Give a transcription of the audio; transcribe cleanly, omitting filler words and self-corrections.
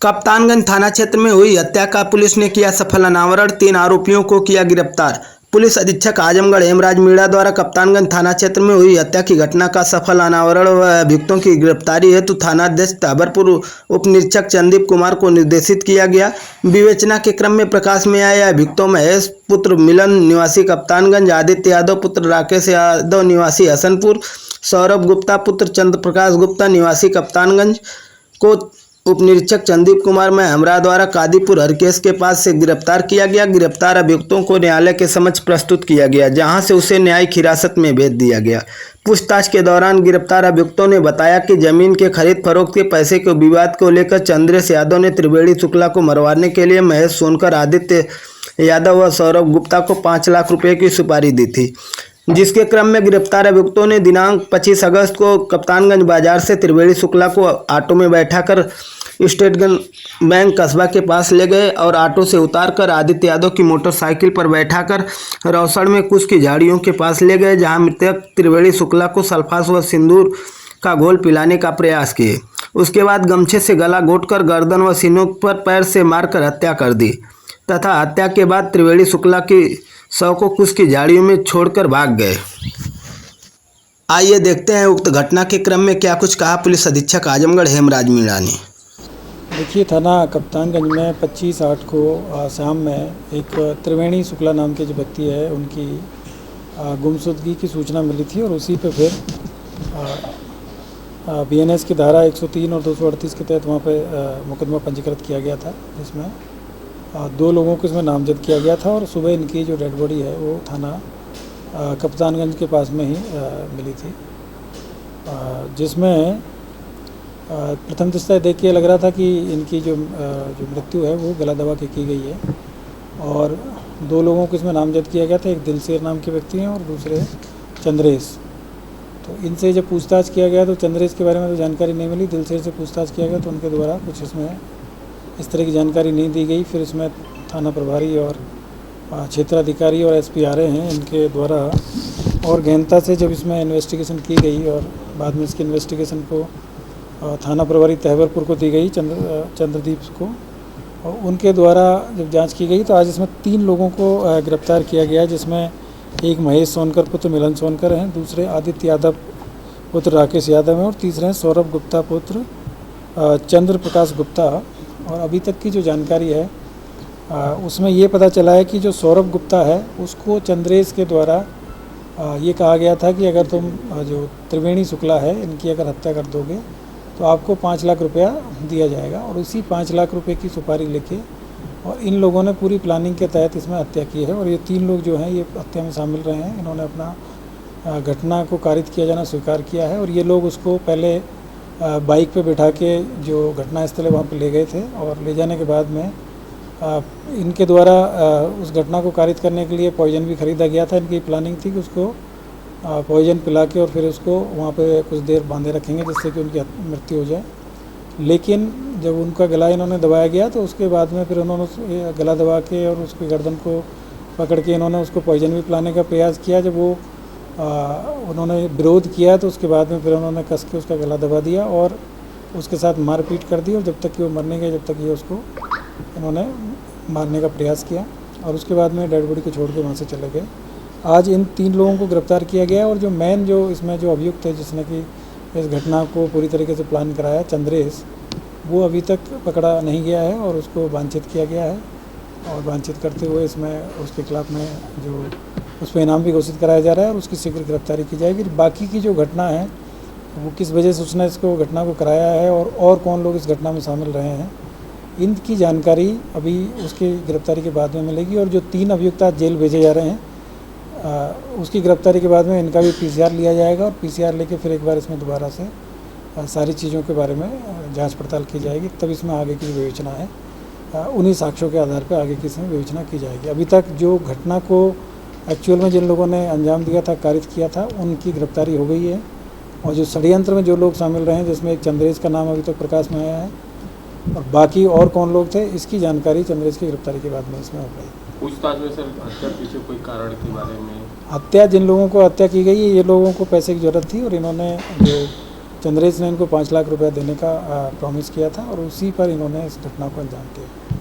कप्तानगंज थाना क्षेत्र में हुई हत्या का पुलिस ने किया सफल अनावरण। 3 आरोपियों को किया गिरफ्तार। पुलिस अधीक्षक आजमगढ़ हेमराज मीणा द्वारा कप्तानगंज थाना क्षेत्र में हुई हत्या की घटना का सफल अनावरण व अभियुक्तों की गिरफ्तारी हेतु थानाध्यक्ष ताबरपुर उप निरीक्षक चंदीप कुमार को निर्देशित किया गया। विवेचना के क्रम में प्रकाश में आए अभियुक्तों महेश पुत्र मिलन निवासी कप्तानगंज, आदित्य यादव पुत्र राकेश यादव निवासी हसनपुर, सौरभ गुप्ता पुत्र चंद्र प्रकाश गुप्ता निवासी कप्तानगंज को उप निरीक्षक चंदीप कुमार में हमरा द्वारा कादीपुर हरकेश के पास से गिरफ्तार किया गया। गिरफ्तार अभियुक्तों को न्यायालय के समक्ष प्रस्तुत किया गया, जहां से उसे न्यायिक हिरासत में भेज दिया गया। पूछताछ के दौरान गिरफ्तार अभियुक्तों ने बताया कि जमीन के खरीद फरोख्त के पैसे के विवाद को लेकर चंद्रेश यादव ने त्रिवेणी शुक्ला को मरवाने के लिए महेश सोनकर, आदित्य यादव व सौरभ गुप्ता को 5 लाख रुपए की सुपारी दी थी, जिसके क्रम में गिरफ्तार अभियुक्तों ने दिनांक 25 अगस्त को कप्तानगंज बाजार से त्रिवेणी शुक्ला को ऑटो में बैठाकर स्टेट बैंक कस्बा के पास ले गए और ऑटो से उतारकर आदित्य यादव की मोटरसाइकिल पर बैठाकर रौसड़ में कुछ की झाड़ियों के पास ले गए, जहां मृतक त्रिवेणी शुक्ला को सल्फास व सिंदूर का घोल पिलाने का प्रयास किए। उसके बाद गमछे से गला घोंटकर गर्दन व सीनों पर पैर से मारकर हत्या कर दी तथा हत्या के बाद त्रिवेणी शुक्ला की शव को कुछ की झाड़ियों में छोड़कर भाग गए। आइए देखते हैं उक्त घटना के क्रम में क्या कुछ कहा पुलिस अधीक्षक आजमगढ़ हेमराज मीणा ने। देखिए, थाना कप्तानगंज में 25/8 को शाम में एक त्रिवेणी शुक्ला नाम के जो व्यक्ति है उनकी गुमशुदगी की सूचना मिली थी और उसी पे फिर बीएनएस की धारा 103 और 238 के तहत वहाँ पे मुकदमा पंजीकृत किया गया था, जिसमें 2 लोगों को इसमें नामजद किया गया था और सुबह इनकी जो डेड बॉडी है वो थाना कप्तानगंज के पास में ही मिली थी, जिसमें प्रथम दृष्टया देख के लग रहा था कि इनकी जो मृत्यु है वो गला दबा के की गई है और 2 लोगों को इसमें नामजद किया गया था। एक दिलसेर नाम के व्यक्ति हैं और दूसरे चंद्रेश। तो इनसे जब पूछताछ किया गया तो चंद्रेश के बारे में तो जानकारी नहीं मिली। दिलसेर से पूछताछ किया गया तो उनके द्वारा कुछ इसमें इस तरह की जानकारी नहीं दी गई। फिर इसमें थाना प्रभारी और क्षेत्राधिकारी और एसपी आ रहे हैं, इनके द्वारा और गहनता से जब इसमें इन्वेस्टिगेशन की गई और बाद में इसकी इन्वेस्टिगेशन को थाना प्रभारी तहबरपुर को दी गई, चंद्रदीप को, और उनके द्वारा जब जांच की गई तो आज इसमें 3 लोगों को गिरफ्तार किया गया, जिसमें एक महेश सोनकर पुत्र मिलन सोनकर हैं, दूसरे आदित्य यादव पुत्र राकेश यादव हैं और तीसरे हैं सौरभ गुप्ता पुत्र चंद्र प्रकाश गुप्ता। और अभी तक की जो जानकारी है उसमें ये पता चला है कि जो सौरभ गुप्ता है उसको चंद्रेश के द्वारा ये कहा गया था कि अगर तुम जो त्रिवेणी शुक्ला है इनकी अगर हत्या कर दोगे तो आपको 5 लाख रुपया दिया जाएगा, और उसी 5 लाख रुपए की सुपारी लेके और इन लोगों ने पूरी प्लानिंग के तहत इसमें हत्या की है। और ये 3 लोग जो हैं ये हत्या में शामिल रहे हैं। इन्होंने अपना घटना को कारित किया जाना स्वीकार किया है और ये लोग उसको पहले बाइक पे बिठा के जो घटना स्थल है वहाँ पे ले गए थे और ले जाने के बाद में इनके द्वारा उस घटना को कारित करने के लिए पॉइजन भी खरीदा गया था। इनकी प्लानिंग थी कि उसको पॉइजन पिला के और फिर उसको वहाँ पे कुछ देर बांधे रखेंगे जिससे कि उनकी मृत्यु हो जाए। लेकिन जब उनका गला इन्होंने दबाया गया तो उसके बाद में फिर उन्होंने गला दबा के और उसकी गर्दन को पकड़ के इन्होंने उसको पॉइजन भी पिलाने का प्रयास किया। जब वो उन्होंने विरोध किया तो उसके बाद में फिर उन्होंने कस के उसका गला दबा दिया और उसके साथ मारपीट कर दी और जब तक कि वो मरने गए जब तक ये उसको इन्होंने मारने का प्रयास किया और उसके बाद में डेड बॉडी को छोड़ के वहाँ से चले गए। आज इन 3 लोगों को गिरफ्तार किया गया और जो मेन जो इसमें जो अभियुक्त है जिसने कि इस घटना को पूरी तरीके से प्लान कराया, चंद्रेश, वो अभी तक पकड़ा नहीं गया है और उसको वांछित किया गया है और वांछित करते हुए इसमें उसके खिलाफ में जो उस पर इनाम भी घोषित कराया जा रहा है और उसकी शीघ्र गिरफ्तारी की जाएगी। बाकी की जो घटना है वो किस वजह से उसने इसको घटना को कराया है और कौन लोग इस घटना में शामिल रहे हैं, इनकी जानकारी अभी उसकी गिरफ्तारी के बाद में मिलेगी। और जो 3 अभियुक्त आज जेल भेजे जा रहे हैं उसकी गिरफ्तारी के बाद में इनका भी PCR लिया जाएगा और PCR लेके फिर एक बार इसमें दोबारा से सारी चीज़ों के बारे में जांच पड़ताल की जाएगी, तब इसमें आगे की विवेचना है उन्हीं साक्ष्यों के आधार पर आगे की इसमें विवेचना की जाएगी। अभी तक जो घटना को एक्चुअल में जिन लोगों ने अंजाम दिया था, कारित किया था, उनकी गिरफ्तारी हो गई है और जो षड्यंत्र में जो लोग शामिल रहे हैं जिसमें एक चंद्रेश का नाम अभी तक प्रकाश में आया है और बाकी और कौन लोग थे इसकी जानकारी चंद्रेश की गिरफ्तारी के बाद में इसमें हो गई। पूछताछ में सर हत्या पीछे कोई कारण के बारे में? हत्या जिन लोगों को हत्या की गई है ये लोगों को पैसे की ज़रूरत थी और इन्होंने जो चंद्रेश ने इनको 5 लाख रुपया देने का प्रॉमिस किया था और उसी पर इन्होंने इस घटना को अंजाम दिया।